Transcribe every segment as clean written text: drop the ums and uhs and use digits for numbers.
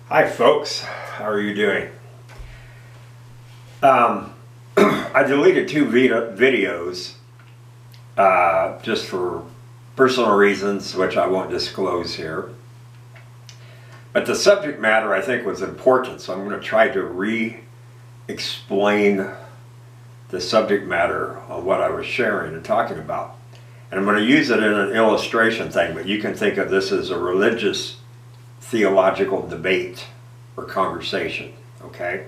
Hi folks, how are you doing? I deleted two videos just for personal reasons, which I won't disclose here. But the subject matter I think was important, so I'm going to try to re-explain the subject matter of what I was sharing and talking about. And I'm going to use it in an illustration thing, but you can think of this as a religious theological debate or conversation, okay?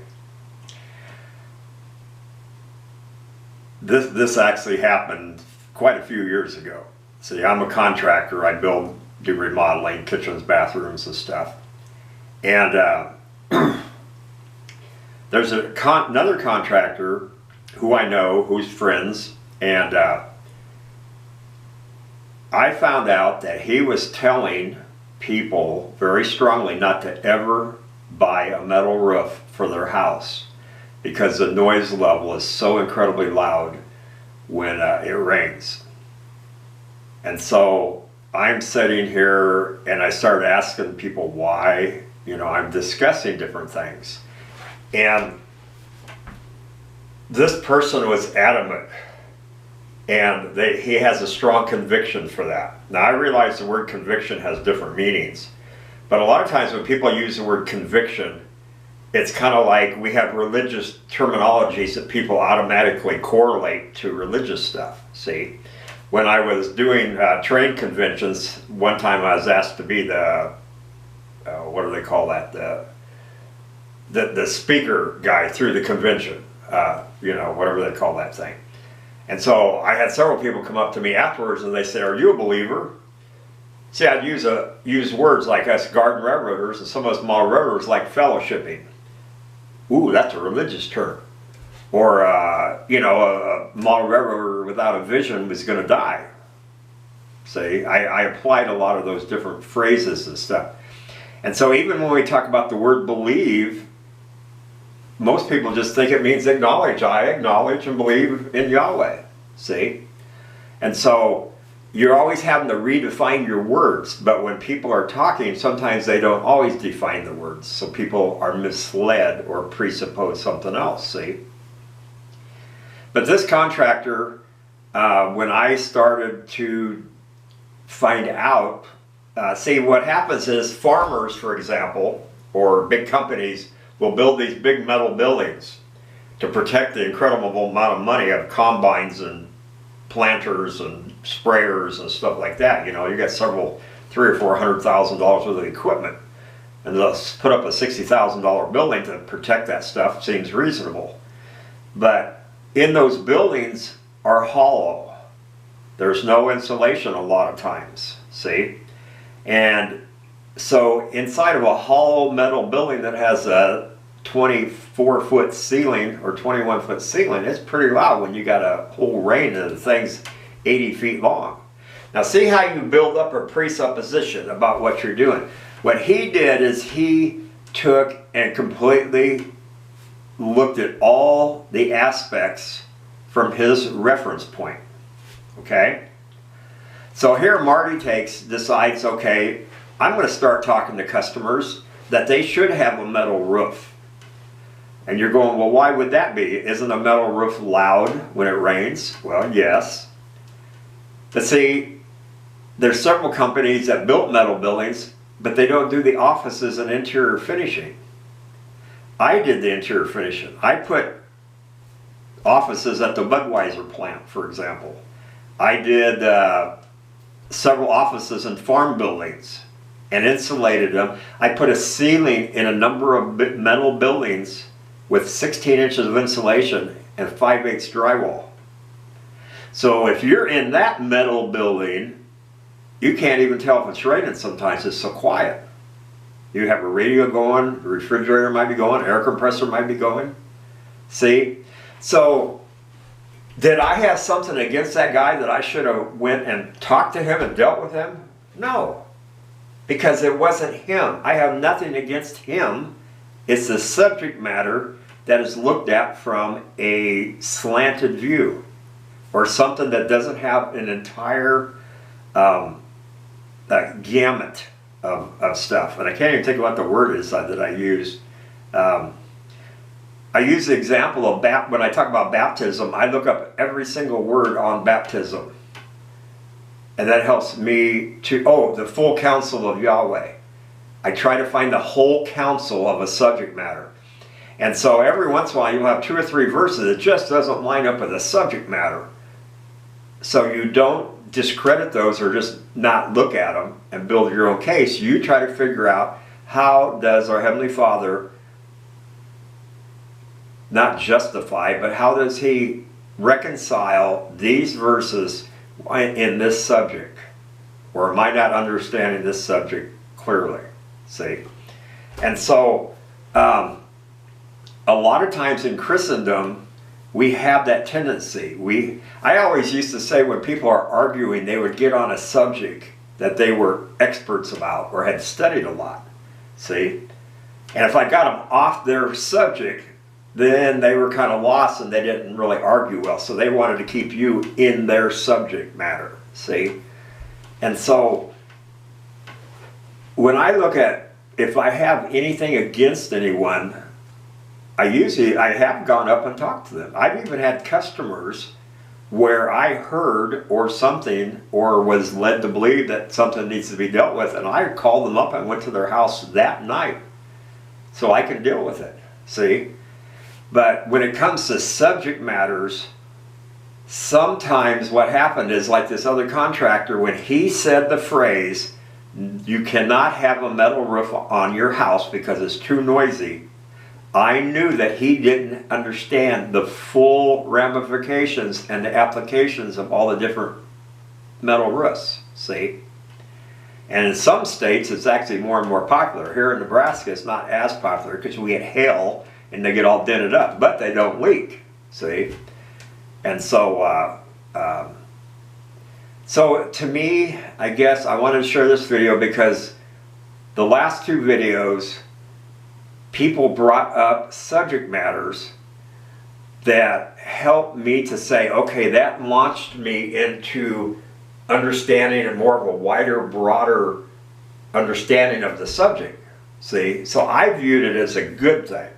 This actually happened quite a few years ago. See, I'm a contractor. I do remodeling, kitchens, bathrooms, and stuff. And there's another contractor who I know, who's friends, and I found out that he was telling people very strongly not to ever buy a metal roof for their house because the noise level is so incredibly loud when it rains. And so I'm sitting here and I started asking people why, I'm discussing different things. And this person was adamant, and he has a strong conviction for that. Now I realize the word conviction has different meanings, but a lot of times when people use the word conviction, it's kind of like we have religious terminologies that people automatically correlate to religious stuff, see? When I was doing trade conventions, one time I was asked to be the, what do they call that? The speaker guy through the convention, whatever they call that thing. And so I had several people come up to me afterwards and they said, "Are you a believer?" See, I'd use words like us garden railroaders and some of us model railroaders like fellowshipping. Ooh, that's a religious term. Or, a model railroader without a vision was going to die. See, I applied a lot of those different phrases and stuff. And so even when we talk about the word believe, most people just think it means acknowledge. I acknowledge and believe in Yahweh, see? And so you're always having to redefine your words, but when people are talking, sometimes they don't always define the words, so people are misled or presuppose something else, see? But this contractor, when I started to find out, see, what happens is farmers, for example, or big companies, will build these big metal buildings to protect the incredible amount of money of combines and planters and sprayers and stuff like that. You got $300,000 or $400,000 worth of equipment, and let's put up a $60,000 building to protect that stuff seems reasonable. But in those buildings are hollow. There's no insulation a lot of times, see? And so inside of a hollow metal building that has a 24-foot ceiling or 21-foot ceiling, it's pretty loud when you got a whole range of the thing's 80 feet long. Now see how you build up a presupposition about what you're doing. What he did is he took and completely looked at all the aspects from his reference point, okay? So here Marty decides, okay, I'm going to start talking to customers that they should have a metal roof. And you're going, well, why would that be? Isn't a metal roof loud when it rains? Well, yes. But see, there's several companies that built metal buildings, but they don't do the offices and interior finishing. I did the interior finishing. I put offices at the Budweiser plant, for example. I did several offices in farm buildings and insulated them. I put a ceiling in a number of metal buildings with 16 inches of insulation and 5/8 drywall. So if you're in that metal building, you can't even tell if it's raining sometimes. It's so quiet. You have a radio going, the refrigerator might be going, air compressor might be going. See? So did I have something against that guy that I should have went and talked to him and dealt with him? No. Because it wasn't him. I have nothing against him. It's the subject matter that is looked at from a slanted view, or something that doesn't have an entire gamut of stuff. And I can't even think of what the word is that I use. I use the example of when I talk about baptism, I look up every single word on baptism. And that helps me to, the full counsel of Yahweh. I try to find the whole counsel of a subject matter. And so every once in a while you'll have 2 or 3 verses that just doesn't line up with the subject matter. So you don't discredit those or just not look at them and build your own case. You try to figure out, how does our Heavenly Father not justify, but how does He reconcile these verses in this subject? Or am I not understanding this subject clearly? See? And so a lot of times in Christendom we have that tendency. I always used to say, when people are arguing, they would get on a subject that they were experts about or had studied a lot. See? And if I got them off their subject, then they were kind of lost and they didn't really argue well. So they wanted to keep you in their subject matter. See? And so when I look at, if I have anything against anyone, I have gone up and talked to them. I've even had customers where I heard or something, or was led to believe that something needs to be dealt with, and I called them up and went to their house that night so I can deal with it. See? But when it comes to subject matters, sometimes what happened is, like this other contractor, when he said the phrase, "You cannot have a metal roof on your house because it's too noisy," I knew that he didn't understand the full ramifications and the applications of all the different metal roofs. See? And in some states it's actually more and more popular. Here in Nebraska it's not as popular because we get hail and they get all dented up, but they don't leak. See? And so so to me, I guess I wanted to share this video because the last 2 videos, people brought up subject matters that helped me to say, okay, that launched me into understanding and more of a wider, broader understanding of the subject. See? So I viewed it as a good thing.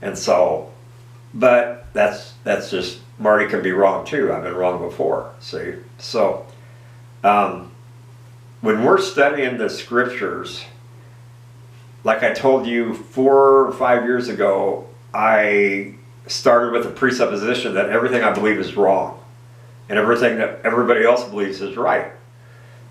And so, but that's just, Marty can be wrong too. I've been wrong before. See? So, when we're studying the scriptures, like I told you 4 or 5 years ago, I started with the presupposition that everything I believe is wrong and everything that everybody else believes is right.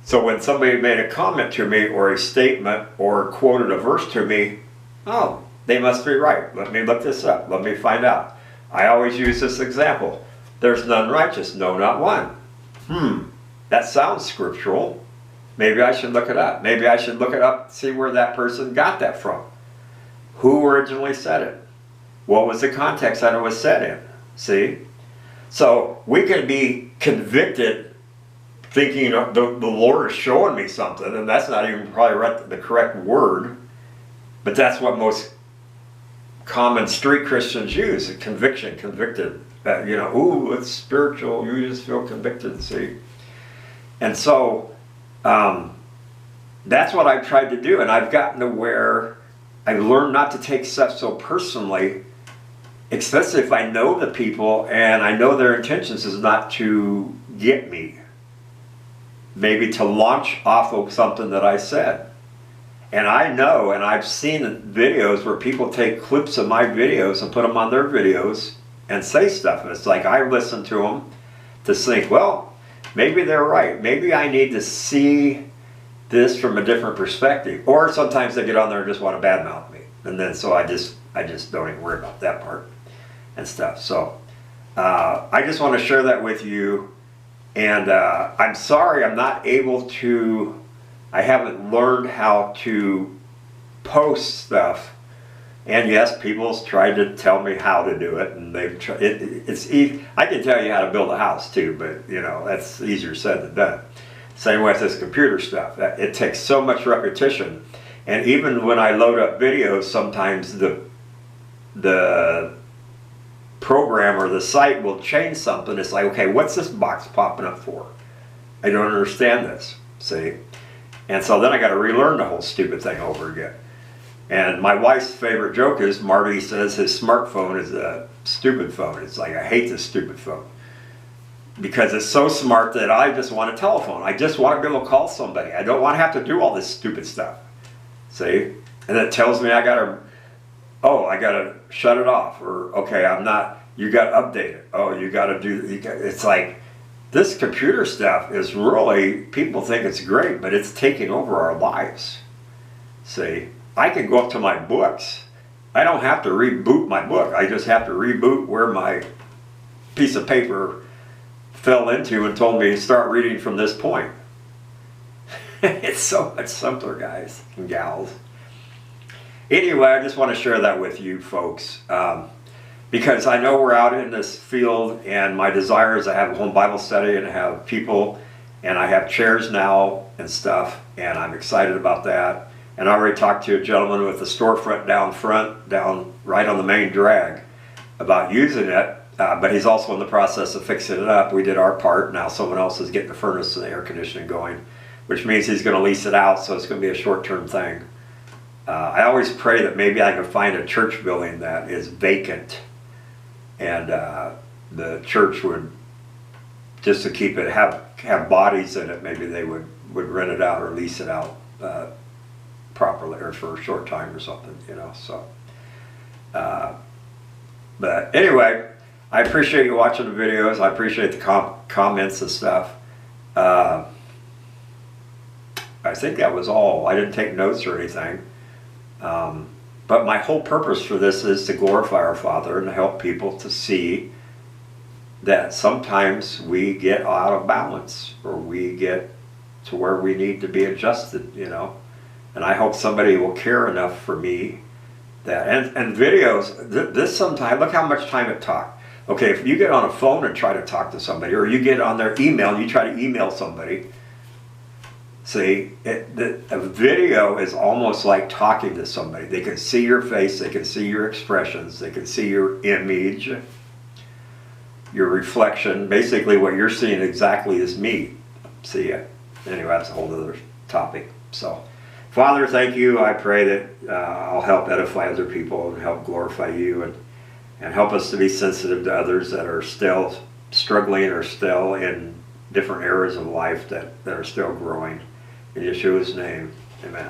So when somebody made a comment to me or a statement or quoted a verse to me, oh, they must be right. Let me look this up. Let me find out. I always use this example. There's none righteous, no, not one. That sounds scriptural. Maybe I should look it up. Maybe I should look it up, see where that person got that from. Who originally said it? What was the context that it was said in? See? So we can be convicted thinking the Lord is showing me something, and that's not even probably the correct word, but that's what most common street Christians use, conviction, convicted. Ooh, it's spiritual, you just feel convicted, see? And so that's what I've tried to do, and I've gotten to where I've learned not to take stuff so personally, especially if I know the people and I know their intentions is not to get me, maybe to launch off of something that I said. And I know, and I've seen videos where people take clips of my videos and put them on their videos and say stuff, and it's like I listen to them to think, well, maybe they're right. Maybe I need to see this from a different perspective. Or sometimes they get on there and just want to badmouth me, and then so I just don't even worry about that part and stuff. So I just want to share that with you, and I'm sorry I'm not able to. I haven't learned how to post stuff, and yes, people's tried to tell me how to do it, and they've tried. It's easy. I can tell you how to build a house too, but that's easier said than done. Same way with this computer stuff. It takes so much repetition, and even when I load up videos, sometimes the program or the site will change something. It's like, okay, what's this box popping up for? I don't understand this. See, And so then I got to relearn the whole stupid thing over again. And my wife's favorite joke is Marty says his smartphone is a stupid phone. It's like, I hate this stupid phone. Because it's so smart that I just want a telephone. I just want to be able to call somebody. I don't want to have to do all this stupid stuff. See? And it tells me I got to shut it off. Or, okay, you got to update it. Oh, you got to it's like, this computer stuff is really, people think it's great, but it's taking over our lives. See? I can go up to my books. I don't have to reboot my book. I just have to reboot where my piece of paper fell into and told me to start reading from this point. It's so much simpler, guys and gals. Anyway, I just want to share that with you folks, because I know we're out in this field, and my desire is to have a home Bible study and have people, and I have chairs now and stuff, and I'm excited about that. And I already talked to a gentleman with a storefront down right on the main drag about using it. But he's also in the process of fixing it up. We did our part. Now someone else is getting the furnace and the air conditioning going, which means he's going to lease it out, so it's going to be a short-term thing. I always pray that maybe I can find a church building that is vacant, and the church would, just to keep it, have bodies in it, maybe they would rent it out or lease it out properly, or for a short time or something, you know. So, but anyway, I appreciate you watching the videos. I appreciate the comments and stuff. I think that was all. I didn't take notes or anything. But my whole purpose for this is to glorify our Father and to help people to see that sometimes we get out of balance, or we get to where we need to be adjusted, you know. And I hope somebody will care enough for me that, and videos, this sometimes, look how much time it took. Okay, if you get on a phone and try to talk to somebody, or you get on their email and you try to email somebody, see, a video is almost like talking to somebody. They can see your face, they can see your expressions, they can see your image, your reflection. Basically what you're seeing exactly is me. See ya. Anyway, that's a whole other topic. So, Father, thank you. I pray that I'll help edify other people and help glorify you, and help us to be sensitive to others that are still struggling or still in different areas of life that are still growing. In Yeshua's name, amen.